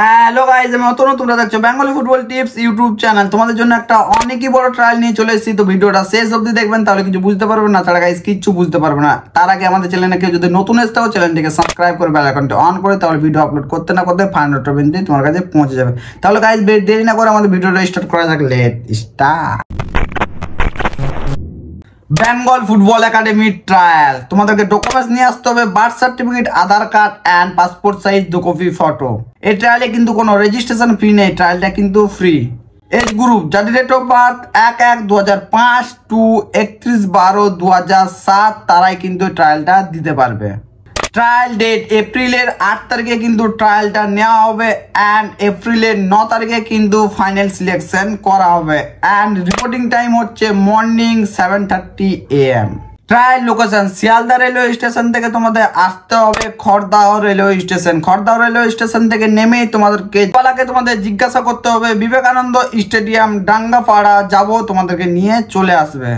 Hello guys, আমি অতনু, তোমরা দেখছো Bengali football tips YouTube channel. তোমাদের জন্য একটা অনেকই বড় ট্রায়াল নিয়ে চলে এসেছি। তো ভিডিওটা শেষ অবধি দেখবেন, তাহলে কিছু বুঝতে পারবেন না, ছাড়া গাইস কিচ্ছু বুঝতে পারবে না। তার আগে আমাদের চ্যানেলে কেউ যদি নতুন এসে থাকো, চ্যানেলটিকে সাবস্ক্রাইব করে বেল আইকনটি অন করে, তাহলে ভিডিও আপলোড করতে না করতে ফাইনাল নোটিফিকেশনটি তোমার কাছে পৌঁছে যাবে। তাহলে গাইস দেরি না করে আমাদের ভিডিওটা স্টার্ট করা যাক। Let start. Bengal football academy trial. তোমাদেরকে ডকুমেন্টস নিয়ে আসতে হবে, birth certificate, Aadhaar card and passport size 2 copy photo. এই ট্রায়ালে কিন্তু কোনো রেজিস্ট্রেশন ফি নেই, ট্রায়ালটা কিন্তু ফ্রি। এজ গ্রুপ, যাদের ডেট অফ বার্থ 1-1-2005 টু 31-12-2007, তারাই কিন্তু ট্রায়ালটা দিতে পারবে। ট্রায়াল ডেট এপ্রিলের 8 তারিখে কিন্তু ট্রায়ালটা নেওয়া হবে অ্যান্ড এপ্রিলের 9 তারিখে কিন্তু ফাইনাল সিলেকশন করা হবে অ্যান্ড রিপোর্টিং টাইম হচ্ছে morning 7:30 AM। Trial location Sealdah railway station থেকে তোমাদের আসতে হবে Khardah railway station. Khardah railway station থেকে নেমেই তোমাদেরকে তোমাদের জিজ্ঞাসা করতে হবে বিবেকানন্দ স্টেডিয়াম ডাঙ্গাপাড়া যাবো, তোমাদেরকে নিয়ে চলে আসবে।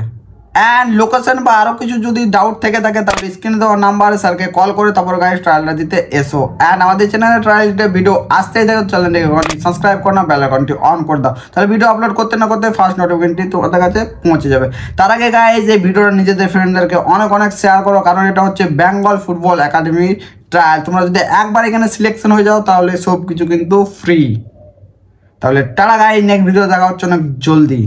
অ্যান্ড লোকেশন বা আরও কিছু যদি ডাউট থেকে থাকে তাহলে স্ক্রিনে দেওয়া নাম্বারে স্যারকে কল করে তারপর গাইস ট্রায়ালটা দিতে এসো। অ্যান্ড আমাদের চ্যানেলে ট্রায়ালটা ভিডিও আসতেই থাকে, চ্যানেলটিকে সাবস্ক্রাইব করো না, বেল আইকনটি অন করে দাও, তাহলে ভিডিও আপলোড করতে না করতে ফার্স্ট নোটিফিকেশনটি তোমাদের কাছে পৌঁছে যাবে। তার আগে গাইস এই ভিডিওটা নিজেদের ফ্রেন্ডদেরকে অনেক শেয়ার করো, কারণ এটা হচ্ছে বেঙ্গল ফুটবল একাডেমি ট্রায়াল। তোমরা যদি একবার এখানে সিলেকশন হয়ে যাও তাহলে সব কিছু কিন্তু ফ্রি। তাহলে টাটা গাইস, নেক্সট ভিডিও দেখা হচ্ছে অনেক জলদি।